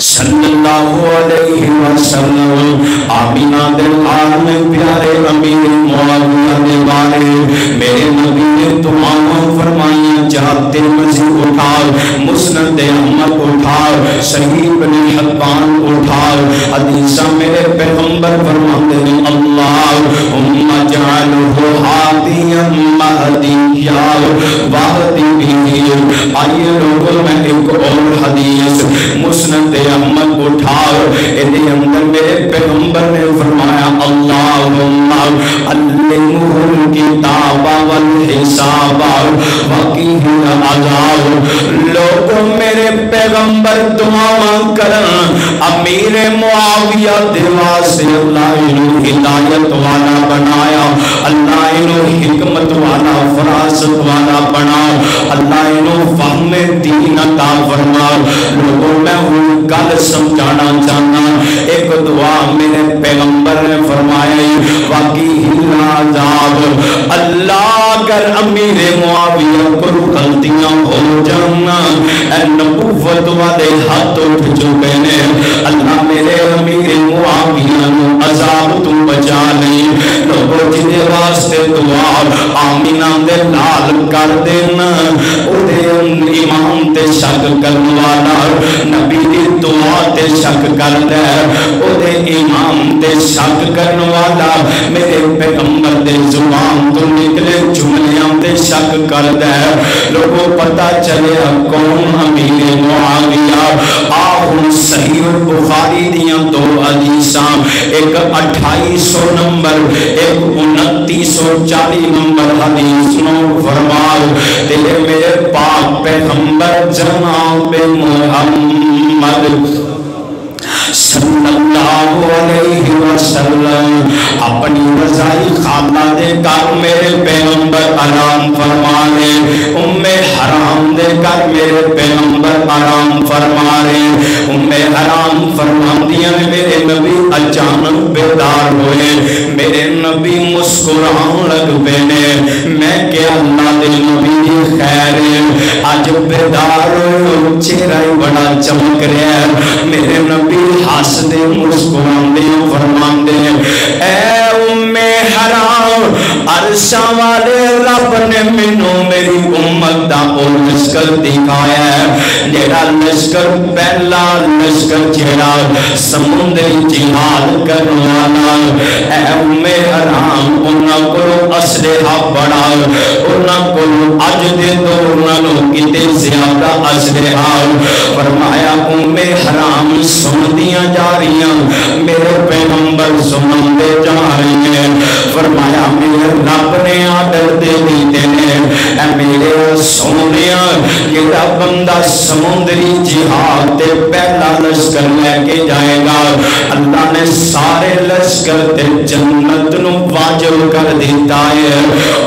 صلی اللہ علیہ وسلم آمینہ دل آل میں پیارے امیر معاویہ دے بارے میرے نبی نے دعاؤں فرمائیاں جاتے مزید اٹھاؤ، مسند احمد اٹھاؤ، صحیح بن حبان اٹھاؤ. حدیثہ میرے پیغمبر فرماتے ہیں اللہم جعلہ ہادیا مہدیا واہدی بھی. آئیے لوگوں میں ایک اور حدیث مسند احمد اٹھاؤ، ادھے اندر میرے پیغمبر نے فرمایا اللہم علمہ الکتاب والحساب وقیہ العذاب. لوگوں میرے پیغمبر دعا کرن امیر معاویہ دعا سے اللہ انہوں ہدایت والا بنایا، اللہ انہوں حکمت والا فراست والا بنا، اللہ انہوں فہم دین عطا فرما. لوگوں میں ہوں گل سمجھانا چاہنا، ایک دعا میرے پیغمبر نے فرمایا واقعی العذاب. اللہ اگر امیر معاویہ کو غلطیاں ہو جانا اے نبوت والے ہاتھ اٹھ چکے نے، اللہ میرے امیر معاویہ نو عذاب تم بچا نہیں. لوگوں جنہیں واسطے دعا آمینہ دے لال کر دینا، او دے امام تے شک کرنے والا نبی دی دعا تے شک کر دے، او دے امام تے شک کرنے والا میرے پیغمبر دے زبان تو نکلے جملیاں تے شک کر دے. لوگوں پتہ چلے کون امیر معاویہ. آہن صحیح بخاری دیاں دو حدیثاں، ایک 2800 نمبر ایک 2940 نمبر حدیث نو فرماؤ تیرے میرے پاک پیغمبر جناب محمد صلی اللہ علیہ وسلم اپنی رضائی خانہ دے کر میرے پیغمبر آرام فرما رہے، ام حرام دے کر میرے پیغمبر آرام فرما رہے. ام حرام فرما دیا میرے نبی اچانک بیدار ہوئے، میرے نبی مسکران لگ پینے. میں کہ اللہ دے نبی خیر آج بیدار ہوئے، چہرہ بڑا چمک رہا ہے. میرے نبی ہاس دے مسکران دے فرمان دے اے ام حرام عرشاں والے رب نے مینوں میری امت دا او لشکر دکھایا ہے جیڑا لشکر پہلا لشکر جیڑا سمندری جہاد کرنے والا. اے ام حرام انہاں کو اسلحہ بڑا، انہاں کو اج دے دور نالوں کتے زیادہ اسلحہ. فرمایا ام حرام سن دیاں جا رہیاں، میرے پیغمبر سنن دے جا رہی ہیں. فرمایا میرے رب نے آڈر دے دیتے ہیں اے میرے سونیاں یہ بندہ سمندری جہاد تے پہلا لشکر لے کے جائے گا، اللہ نے سارے لشکر تے جنت نو واجب کر دیتا ہے.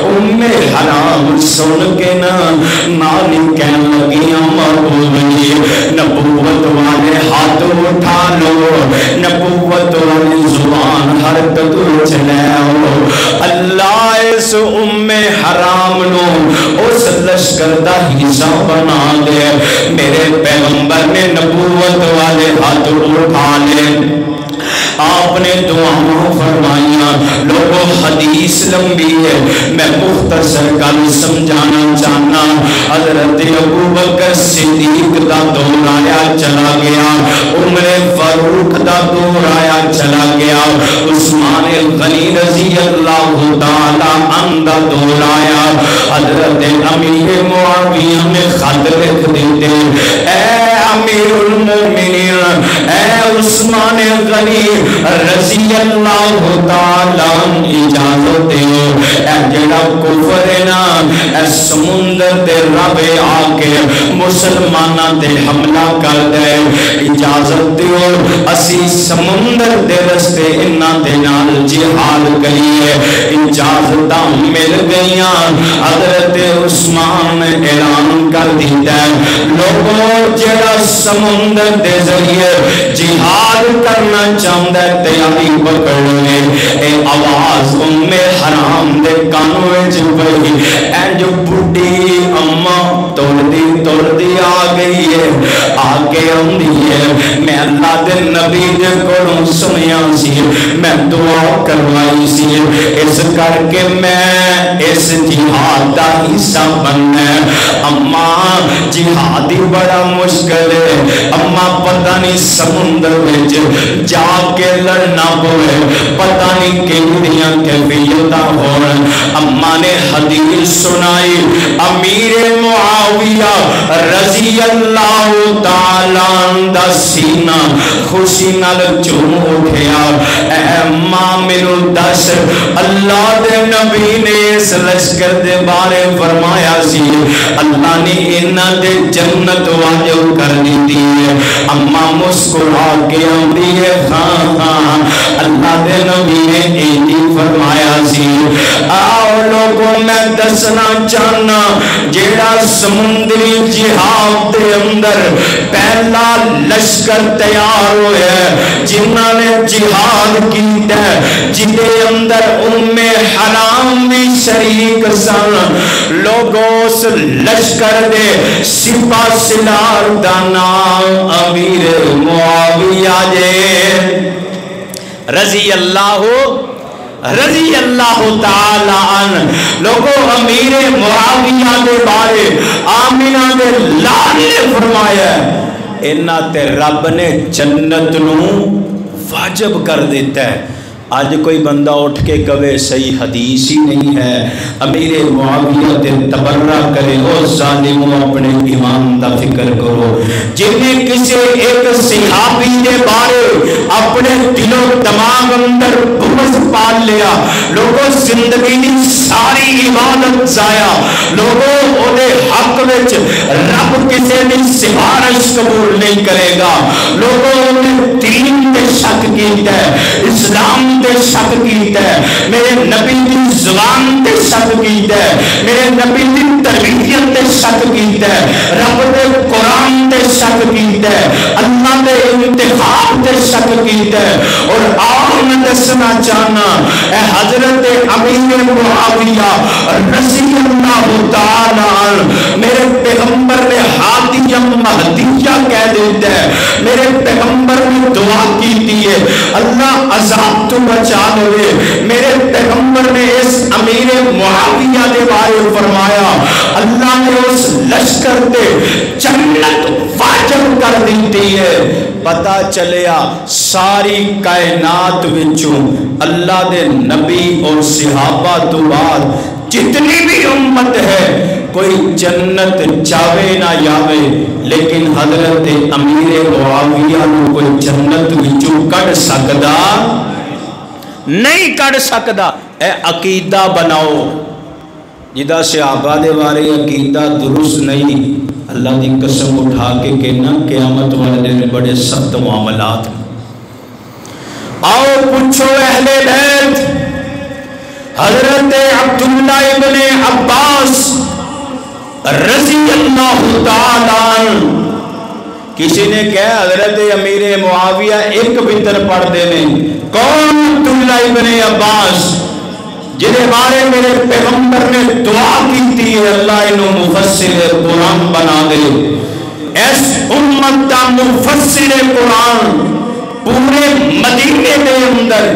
ام حرام سن کے نالی کہنے لگیاں محبوب جی نبوت والے ہاتھ اٹھا لو، نبوت والی زبان ہر قدر چلے ہو. اللہ اس ام حرام نو اس لشکر دا حصہ بنا دے. میرے پیغمبر نے نبوت والے ہاتھ اٹھا لے، آپ نے دعاؤں فرمائیاں حدیث لمبی ہے، میں مختصر گل سمجھانا چاہنا۔ حضرت ابوبکر صدیق دا دور آیا چلا گیا، عمر فاروق دا دور آیا چلا گیا، عثمان غنی رضی اللہ تعالی عنہ دا دور آیا۔ حضرت امیر معاویہ نے خط لکھ دیتے، اے امیر المومنین، اے عثمان غنی رضی اللہ تعالی عنہ، اجازت دیو، اے جڑا کفر ہے نا، اے سمندر دے رب آ کے مسلمانہ دے حملہ کر دے، اجازت دیو اسی سمندر دے رستے انہاں دے نال جہاد کریے۔ اجازت مل گئیاں، حضرت عثمان نے اعلان کر دیتا ہے، لوگوں جڑا سمندر دے ذریعے جہاد کرنا چاہتا ہے تیاری پکڑ لے۔ اے آواز حرام دے کانوں وچ پئی، اے جو بڈھی اماں توڑدی آ گئی ہے، آگے آندی ہے، میں اللہ دے نبی دے کولوں سنیا سی، میں دعا کروائی سی، اس کر کے میں اس جہاد دا حصہ بننا ہے۔ اماں جہاد ہی بڑا مشکل ہے، اماں پتہ نہیں سمندر وچ جا کے لڑنا پوے، پتہ نہیں کیڑیاں کیفیتاں ہون۔ اماں نے حدیث سنائی، امیر معاویہ رضی اللہ تعالی عنہ دا سینہ خوشی نال چوم اٹھیا، اے ماں مینوں دس، اللہ دے نبی نے اس لشکر دے بارے فرمایا سی، اللہ نے انہاں دے جنت واجب کر دی ہے۔ اماں مسکرا کے آندی ہے، ہاں ہاں اللہ دے نبی نے ایجی فرمایا سی۔ آؤ لوگوں میں دسنا چاہنا، جیڑا سمندری جہاد دے اندر پہلا لشکر تیار ہوئے، جنہاں نے جہاد کیتا ہے، جدے اندر حرام بھی شریک سن، لوگوں اس لشکر دے سپاہ سالار دا نام امیر معاویہ جے رضی اللہ تعالی عنہ۔ لوگوں امیر معاویہ دے بارے آمینہ دے لال نے فرمایا، انہاں تے رب نے جنت نو واجب کر دیتا ہے۔ آج کوئی بندہ اٹھ کے کہے صحیح حدیث ہی نہیں ہے، امیر معاویہ تے تبرہ کرے، او ظالموں اپنے ایمان دا فکر کرو۔ جنہیں کسی ایک صحابی دے بارے اپنے دل و دماغ اندر بغض پال لیا، لوگوں زندگی دی ساری عبادت ضائع، لوگوں اودے حق وچ رب کسی دی سفارش قبول نہیں کرے گا، لوگوں نے دین تے شک کیتا ہے، اسلام تے شک کیتا ہے، میرے نبی دی زبان تے شک کیتا ہے، میرے نبی دی تربیت تے شک کیتا ہے، رب دے قرآن تے شک کیتا ہے، اللہ دے انتخاب تے شک کیتا ہے۔ اور آؤ میں دسنا چاہنا، اے حضرت امیر معاویہ رضی اللہ تعالی عنہ، میرے پیغمبر نے ہادیہ مہدیہ کہہ دیتا ہے، میرے پیغمبر نے دعا کیتی ہے اللہ عذاب تو بچا لے۔ میرے پیغمبر نے اس امیر معاویہ دے بارے فرمایا، اللہ نے اس لشکر دے جنت واجب کر دیتی ہے۔ پتہ چلیا ساری کائنات وچوں اللہ دے نبی اور صحابہ تو بعد جتنی بھی امت ہے، کوئی جنت چاہے نہ یاوے، لیکن حضرت امیر معاویہ کو کوئی جنت وچوں کڈ سکدا نہیں، کڈ سکدا۔ اے عقیدہ بناؤ، جدا صحابہ دے بارے عقیدہ درست نہیں، اللہ دی قسم اٹھا کے کہنا قیامت والے دن بڑے سخت معاملات۔ آؤ پوچھو اہل بیت، حضرت عبداللہ ابن عباس رضی اللہ تعالی عنہ، کسی نے کہا حضرت امیر معاویہ ایک بطر پڑھ دینے، کون عبداللہ ابن عباس جنہیں بارے میرے پیغمبر نے دعا کی تھی اللہ انہوں مفسر قرآن بنا دے، اس امت کا مفسر قرآن پورے مدینے کے اندر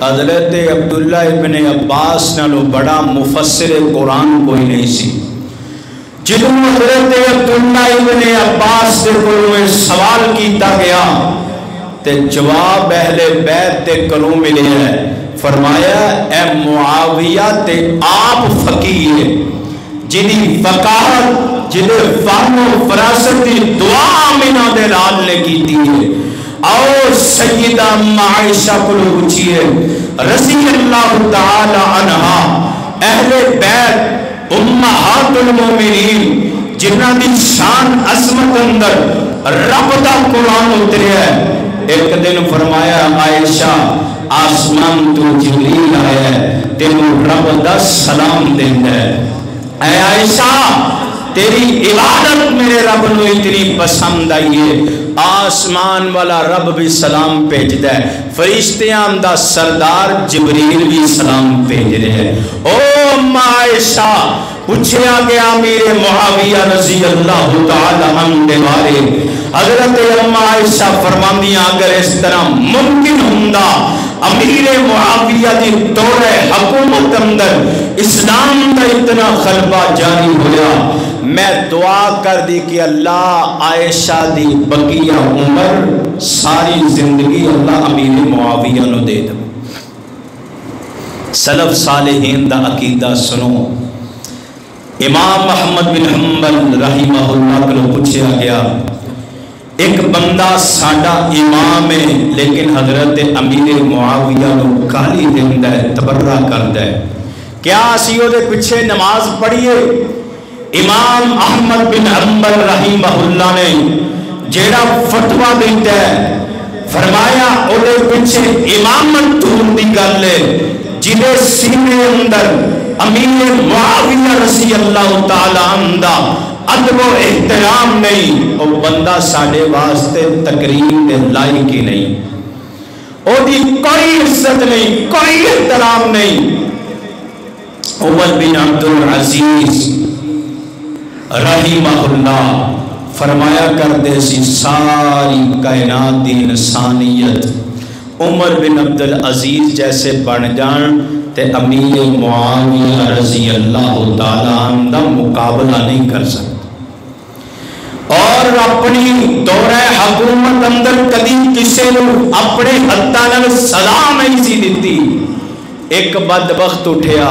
حضرت عبداللہ ابن عباس نالو بڑا مفسر قرآن کوئی نہیں سی. جدوں حضرت عبداللہ ابن عباس سے کوئی سوال کیتا گیا تے جواب اہل بیت تے کروں ملے ہے. فرمایا اے معاویہ تے آپ فقیہ جنہی فقاہت جنہی فہم و فراست دی دعا آمینہ دے لال نے کی ہے. اور سیدہ عائشہ کو پوچھئے رضی اللہ تعالی عنہا اہل بیت امہات المومنین جنہ دی شان عظمت اندر رب دا قرآن اترے ہے. ایک دن فرمایا عائشہ آسمان تو جبریل آیا ہے تینوں رب دا سلام دیں ہے. اے عائشہ تیری عبادت میرے رب نو اتنی پسند آئی ہے آسمان والا رب بھی سلام بھیج دے فرشتیاں دا سردار جبریل بھی سلام بھیج رہے ہیں. او عائشہ پوچھیا گیا میرے معاویہ رضی اللہ تعالی عنہ دے بارے. حضرت عائشہ فرماندیاں اگر اس طرح ممکن ہوندا امیر معاویہ دی دور حکومت اندر اسلام دا اتنا غلبہ جاری ہویا میں دعا کر دی کہ اللہ عائشہ دی بقیہ عمر ساری زندگی اللہ امیر معاویہ نو دے دے. سلف صالحین دا عقیدہ سنو. امام محمد بن حنبل رحمہ اللہ کو پوچھا گیا ایک بندہ ساڈا امام ہے لیکن حضرت امیر معاویہ نو گالی دیندا ہے تبرہ کردا ہے کیا اسی او دے پیچھے نماز پڑھیے؟ امام احمد بن حنبل رحمہ اللہ نے جیڑا فتویٰ دیتا ہے فرمایا او دے پیچھے امامت دون دی گل ہے جنہیں سینے اندر امیر معاویہ رضی اللہ تعالی عنہ ادب و احترام نہیں او بندہ ساڑے واسطے تقریم دے لائق ہی نہیں او دی کوئی عزت نہیں کوئی احترام نہیں. عمر بن عبدالعزیز رحمہ اللہ فرمایا کرتے سی ساری کائنات دی انسانیت عمر بن عبدالعزیز جیسے بن جان تے امیر معاویہ رضی اللہ تعالی عنہ مقابلہ نہیں کر سکتے. اور اپنی دورہ حکومت اندر کدی کسی نے اپنے ہتھاں سلام نہیں سی دیتی. ایک بدبخت اٹھیا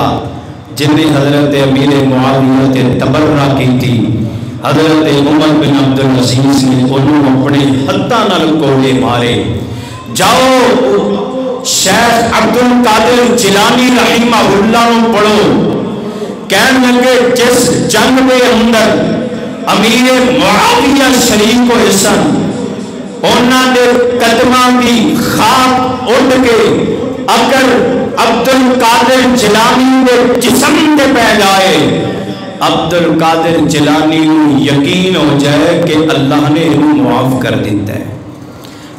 جن نے حضرت امیر معاویہ تے تبرہ کی تھی. حضرت عمر بن عبدالعزیز نے انہوں اپنے ہتھاں کوڑے مارے. جاؤ شیخ عبدالقادر جیلانی رحمہ اللہ نو پڑھو. کہنے لگے جس جنگ میں اندر امیر معاویہ شریف کو حسن انہاں دے قدماں دی خاک اڑ کے اگر عبدالقادر جیلانی دے جسم دے پہ جائے عبدالقادر جیلانی یقین ہو جائے کہ اللہ نے انہوں معاف کر دیتا ہے.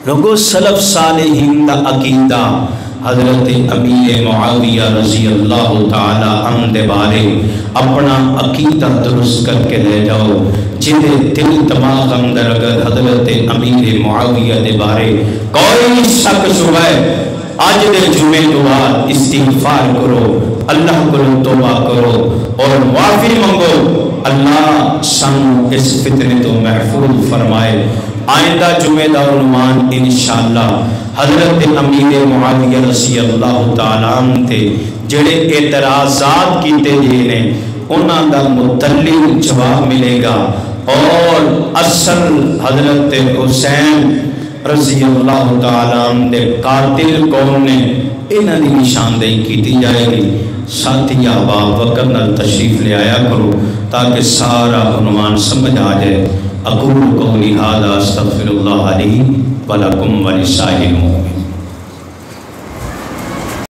لوگوں سلف صالحین دا عقیدہ حضرت امیر معاویہ رضی اللہ تعالی عنہ دے بارے اپنا عقیدہ درست کر کے لے جاؤ. جنہیں دل دماغ اندر اگر حضرت امیر معاویہ دے بارے کوئی شک شبہ آج دے جمعے دعا استغفار کرو اللہ کو توبہ کرو اور معافی منگو. اللہ سن اس فتنے تو محفوظ فرمائے. آئندہ جمعہ دا عنوان انشاءاللہ حضرت امیر معاویہ رضی اللہ تعالیٰ عنہ تھے جڑے اعتراضات کیتے جینے انہاں دا متعلق جواب ملے گا. اور اصل حضرت حسین رضی اللہ تعالیٰ عنہ دے قاتل کون نے انہاں دی نشاندہی کیتی جائے گی. ساتھی احباب وقت نال تشریف لے آیا کرو تاکہ سارا عنوان سمجھ آ جائے. اقول قولی ھذا استغفر اللہ لی ولکم ولسائر المؤمنین.